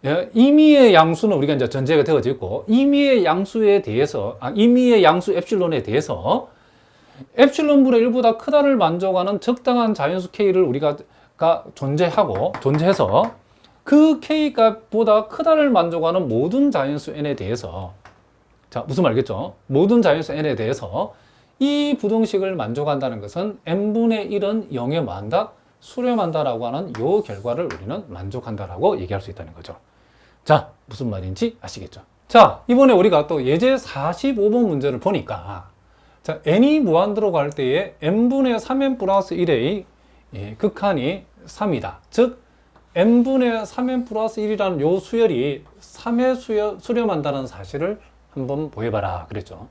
예, 임의의 양수는 우리가 이제 전제가 되어져 있고, 임의의 양수에 대해서, 임의의 양수 엡실론에 대해서 엡실론분의 1보다 크다를 만족하는 적당한 자연수 K를 우리가 존재해서 그 K 값보다 크다를 만족하는 모든 자연수 N에 대해서, 자, 무슨 말이겠죠? 모든 자연수 N에 대해서 이 부등식을 만족한다는 것은 N분의 1은 0에 뭐한다? 수렴한다라고 하는 이 결과를 우리는 만족한다라고 얘기할 수 있다는 거죠. 자, 무슨 말인지 아시겠죠? 자, 이번에 우리가 또 예제 45번 문제를 보니까, 자, n이 무한대로 갈 때에 n분의 3n 플러스 1의 극한이 3이다. 즉, n분의 3n 플러스 1이라는 요 수열이 3에 수렴한다는 사실을 한번 보여봐라. 그랬죠.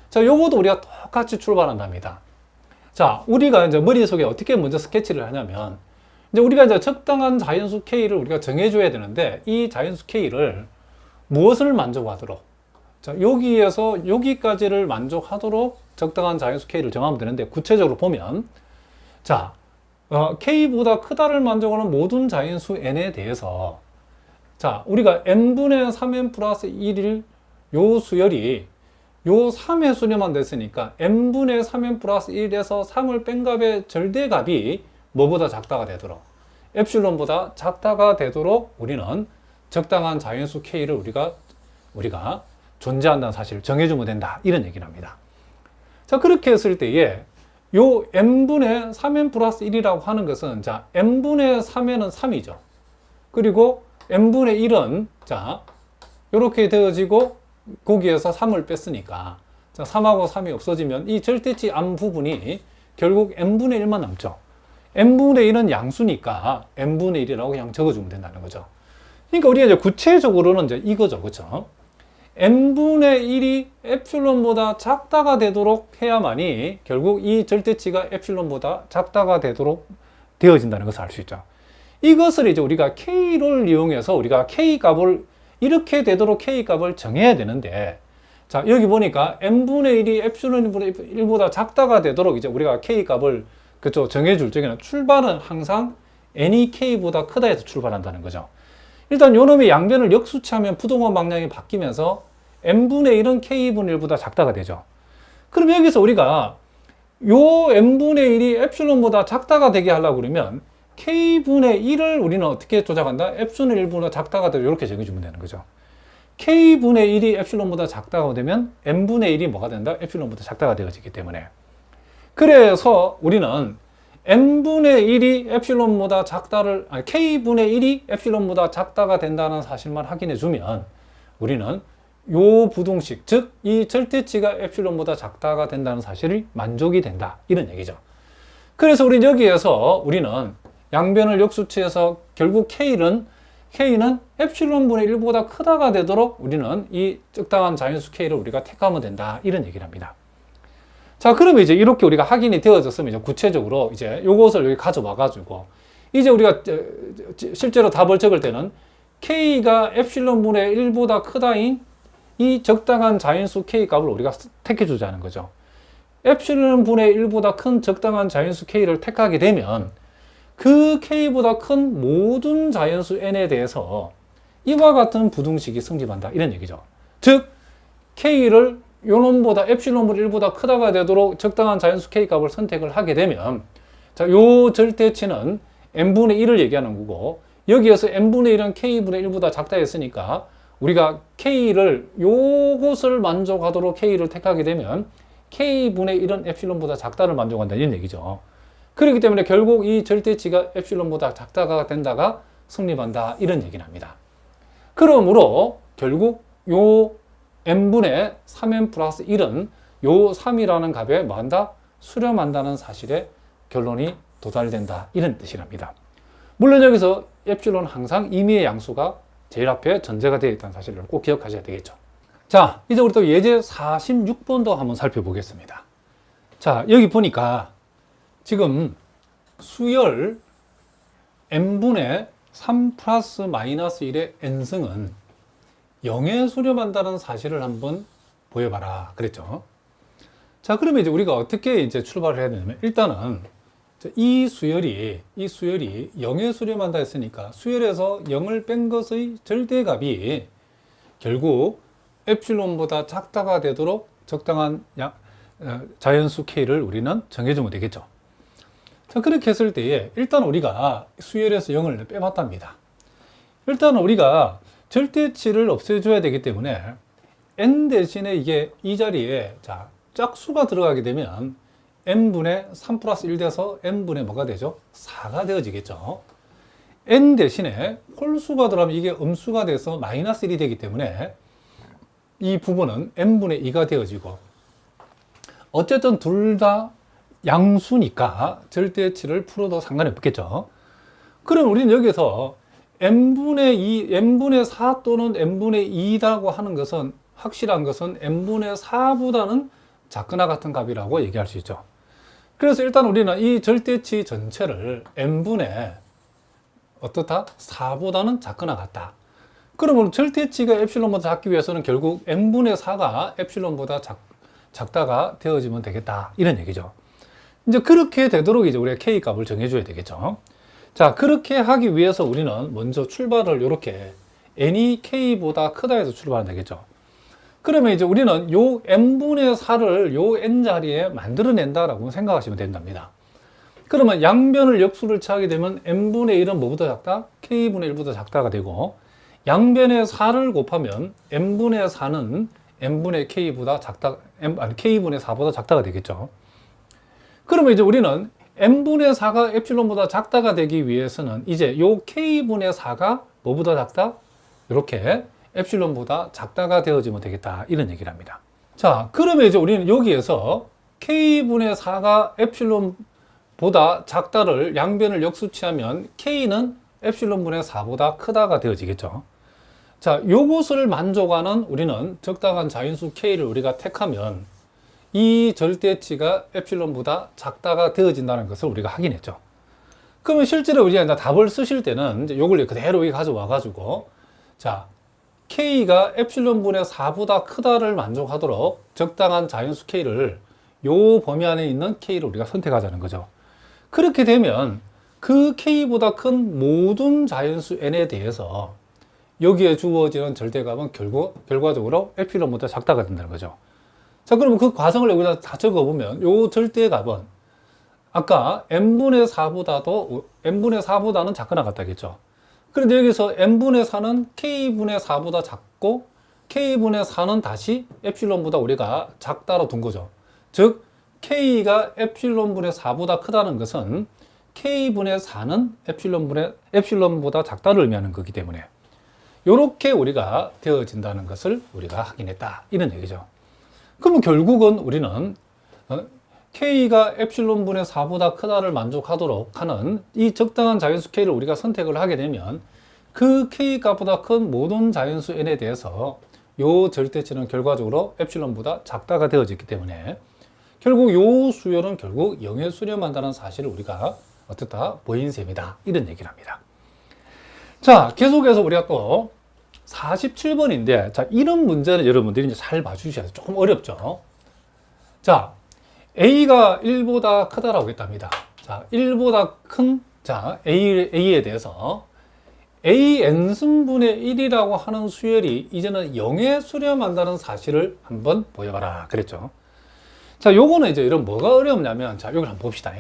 자, 요것도 우리가 똑같이 출발한답니다. 자, 우리가 이제 머릿속에 어떻게 먼저 스케치를 하냐면, 이제 우리가 이제 적당한 자연수 K를 우리가 정해줘야 되는데, 이 자연수 K를 무엇을 만족하도록, 자, 여기에서 여기까지를 만족하도록 적당한 자연수 K를 정하면 되는데, 구체적으로 보면, 자, K보다 크다를 만족하는 모든 자연수 N에 대해서, 자, 우리가 N분의 3N 플러스 1일 요 수열이 요 3의 수렴만 됐으니까 n분의 3n 플러스 1에서 3을 뺀 값의 절대값이 뭐보다 작다가 되도록, 엡실론보다 작다가 되도록 우리는 적당한 자연수 K를 우리가 존재한다는 사실을 정해주면 된다. 이런 얘기를 합니다. 자, 그렇게 했을 때에 요 n분의 3n 플러스 1이라고 하는 것은, 자, n분의 3n은 3이죠. 그리고 n분의 1은, 자, 요렇게 되어지고 거기에서 3을 뺐으니까, 자, 3하고 3이 없어지면 이 절대치 안 부분이 결국 n분의 1만 남죠. n분의 1은 양수니까 n분의 1이라고 그냥 적어주면 된다는 거죠. 그러니까 우리가 이제 구체적으로는 이제 이거죠. 그렇죠? n분의 1이 엡실론보다 작다가 되도록 해야만이 결국 이 절대치가 엡실론보다 작다가 되도록 되어진다는 것을 알 수 있죠. 이것을 이제 우리가 K를 이용해서 우리가 K 값을 이렇게 되도록 K 값을 정해야 되는데, 자, 여기 보니까 n분의 1이 엡실론분의 1보다 작다가 되도록 이제 우리가 K 값을 그쪽 정해줄 적에는 출발은 항상 n이 K보다 크다 해서 출발한다는 거죠. 일단 요 놈의 양변을 역수치하면 부동원 방향이 바뀌면서 n분의 1은 K분의 1보다 작다가 되죠. 그럼 여기서 우리가 요 n분의 1이 엡실론보다 작다가 되게 하려고 그러면 K분의 1을 우리는 어떻게 조작한다? 엡실론 1보다 작다가 되고 이렇게 정해주면 되는 거죠. K분의 1이 엡실론보다 작다가 되면 n분의 1이 뭐가 된다? 엡실론보다 작다가 되어지기 때문에. 그래서 우리는 n분의 1이 엡실론보다 작다를, K분의 1이 엡실론보다 작다가 된다는 사실만 확인해 주면 우리는 요 부등식, 즉 이 절대치가 엡실론보다 작다가 된다는 사실이 만족이 된다. 이런 얘기죠. 그래서 우리는 여기에서 우리는 양변을 역수치해서 결국 K는 엡실론분의 1보다 크다가 되도록 우리는 이 적당한 자연수 K를 우리가 택하면 된다. 이런 얘기를 합니다. 자, 그러면 이제 이렇게 우리가 확인이 되어졌으면 이제 구체적으로 이제 요것을 여기 가져와가지고 이제 우리가 실제로 답을 적을 때는 K가 엡실론분의 1보다 크다인 이 적당한 자연수 K 값을 우리가 택해주자는 거죠. 엡실론분의 1보다 큰 적당한 자연수 K를 택하게 되면 그 K보다 큰 모든 자연수 N에 대해서 이와 같은 부등식이 성립한다. 이런 얘기죠. 즉, K를 요놈보다 엡실론분의 1보다 크다가 되도록 적당한 자연수 K 값을 선택을 하게 되면, 자, 요 절대치는 n분의 1을 얘기하는 거고, 여기에서 n분의 1은 K분의 1보다 작다 했으니까 우리가 K를 요것을 만족하도록 K를 택하게 되면 K분의 1은 엡실론보다 작다를 만족한다. 이런 얘기죠. 그렇기 때문에 결국 이 절대치가 엡실론보다 작다가 된다가 성립한다. 이런 얘기를 합니다. 그러므로 결국 요 n분의 3n 플러스 1은 요 3이라는 값에 뭐한다? 수렴한다는 사실에 결론이 도달된다. 이런 뜻이랍니다. 물론 여기서 엡실론은 항상 임의의 양수가 제일 앞에 전제가 되어 있다는 사실을 꼭 기억하셔야 되겠죠. 자, 이제 우리 또 예제 46번도 한번 살펴보겠습니다. 자, 여기 보니까 지금 수열 n분의 3 플러스 마이너스 1의 n승은 0에 수렴한다는 사실을 한번 보여봐라. 그랬죠. 자, 그러면 이제 우리가 어떻게 이제 출발을 해야 되냐면, 일단은 이 수열이 0에 수렴한다 했으니까 수열에서 0을 뺀 것의 절대값이 결국 엡실론보다 작다가 되도록 적당한 자연수 K를 우리는 정해주면 되겠죠. 자, 그렇게 했을 때에 일단 우리가 수열에서 0을 빼봤답니다. 일단 우리가 절대치를 없애줘야 되기 때문에 n 대신에 이게 이 자리에 자 짝수가 들어가게 되면 n분의 3 플러스 1 돼서 n분의 뭐가 되죠? 4가 되어지겠죠. n 대신에 홀수가 들어가면 이게 음수가 돼서 마이너스 1이 되기 때문에 이 부분은 n분의 2가 되어지고, 어쨌든 둘 다 양수니까 절대치를 풀어도 상관이 없겠죠. 그럼 우리는 여기서 n분의 2, n분의 4 또는 n분의 2라고 하는 것은 확실한 것은 n분의 4보다는 작거나 같은 값이라고 얘기할 수 있죠. 그래서 일단 우리는 이 절대치 전체를 n분의 어떻다? 4보다는 작거나 같다. 그러면 절대치가 엡실론보다 작기 위해서는 결국 n분의 4가 엡실론보다 작다가 되어지면 되겠다. 이런 얘기죠. 이제 그렇게 되도록 이제 우리가 K 값을 정해줘야 되겠죠. 자, 그렇게 하기 위해서 우리는 먼저 출발을 이렇게 n이 K보다 크다 해서 출발하면 되겠죠. 그러면 이제 우리는 요 n분의 4를 요 n 자리에 만들어낸다라고 생각하시면 된답니다. 그러면 양변을 역수를 취하게 되면 n분의 1은 뭐보다 작다? K분의 1보다 작다가 되고, 양변의 4를 곱하면 n분의 4는 n분의 K보다 작다, K분의 4보다 작다가 되겠죠. 그러면 이제 우리는 n분의 4가 엡실론보다 작다가 되기 위해서는 이제 요 K분의 4가 뭐보다 작다? 이렇게 엡실론보다 작다가 되어지면 되겠다. 이런 얘기를 합니다. 자, 그러면 이제 우리는 여기에서 K분의 4가 엡실론보다 작다를 양변을 역수치하면 K는 엡실론분의 4보다 크다가 되어지겠죠. 자, 요것을 만족하는 우리는 적당한 자연수 K를 우리가 택하면 이 절대치가 엡실론보다 작다가 되어진다는 것을 우리가 확인했죠. 그러면 실제로 우리가 답을 쓰실 때는 이제 요걸 그대로 가져와 가지고, 자, K가 엡실론분의 4보다 크다를 만족하도록 적당한 자연수 K를 요 범위 안에 있는 K를 우리가 선택하자는 거죠. 그렇게 되면 그 K보다 큰 모든 자연수 N에 대해서 여기에 주어지는 절대값은 결과적으로 엡실론보다 작다가 된다는 거죠. 자, 그러면 그 과정을 여기다 다 적어보면 요 절대값은 아까 n분의 4보다는 작거나 같다겠죠. 그런데 여기서 n분의 4는 k분의 4보다 작고 k분의 4는 다시 엡실론보다 우리가 작다로 둔 거죠. 즉 k가 엡실론분의 4보다 크다는 것은 k분의 4는 엡실론보다 작다를 의미하는 거기 때문에 이렇게 우리가 되어진다는 것을 우리가 확인했다. 이런 얘기죠. 그러면 결국은 우리는 K가 엡실론분의 4보다 크다를 만족하도록 하는 이 적당한 자연수 K를 우리가 선택을 하게 되면 그 K 값보다 큰 모든 자연수 N에 대해서 요 절대치는 결과적으로 엡실론보다 작다가 되어졌기 때문에 결국 요 수열은 결국 0에 수렴한다는 사실을 우리가 어떻다? 보인 셈이다. 이런 얘기를 합니다. 자, 계속해서 우리가 또 47번인데, 자, 이런 문제는 여러분들이 이제 잘 봐주셔야 돼요. 조금 어렵죠? 자, A가 1보다 크다라고 했답니다. 자, 1보다 큰, 자, A에 대해서 AN승분의 1이라고 하는 수열이 이제는 0에 수렴한다는 사실을 한번 보여봐라. 그랬죠? 자, 요거는 이제 이런 뭐가 어렵냐면, 자, 요걸 한번 봅시다.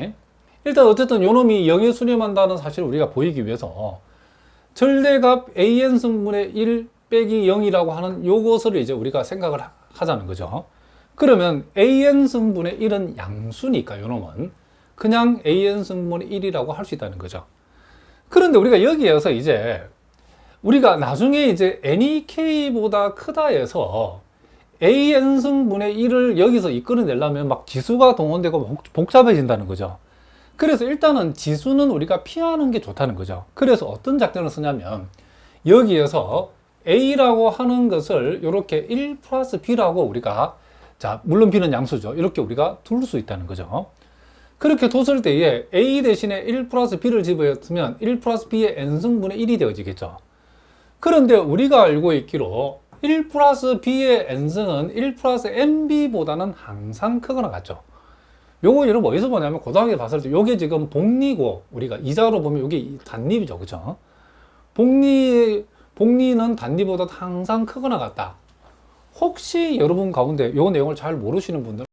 일단 어쨌든 요 놈이 0에 수렴한다는 사실을 우리가 보이기 위해서 절대값 AN승분의 1 빼기 0이라고 하는 요것을 이제 우리가 생각을 하자는 거죠. 그러면 AN승분의 1은 양수니까 요 놈은 그냥 AN승분의 1이라고 할 수 있다는 거죠. 그런데 우리가 여기에서 이제 우리가 나중에 이제 n이 k보다 크다 해서 AN승분의 1을 여기서 이끌어내려면 막 지수가 동원되고 복잡해진다는 거죠. 그래서 일단은 지수는 우리가 피하는 게 좋다는 거죠. 그래서 어떤 작전을 쓰냐면 여기에서 A라고 하는 것을 이렇게 1 플러스 B라고 우리가, 자, 물론 B는 양수죠. 이렇게 우리가 둘 수 있다는 거죠. 그렇게 뒀을 때에 A 대신에 1 플러스 B를 집어넣으면 1 플러스 B의 n승분의 1이 되어지겠죠. 그런데 우리가 알고 있기로 1 플러스 B의 n승은 1 플러스 NB보다는 항상 크거나 같죠. 요거 여러분 어디서 보냐면 고등학교 봤을 때 요게 지금 복리고 우리가 이자로 보면 요게 단립이죠. 그죠? 복리는 단리보다 항상 크거나 같다. 혹시 여러분 가운데 요 내용을 잘 모르시는 분들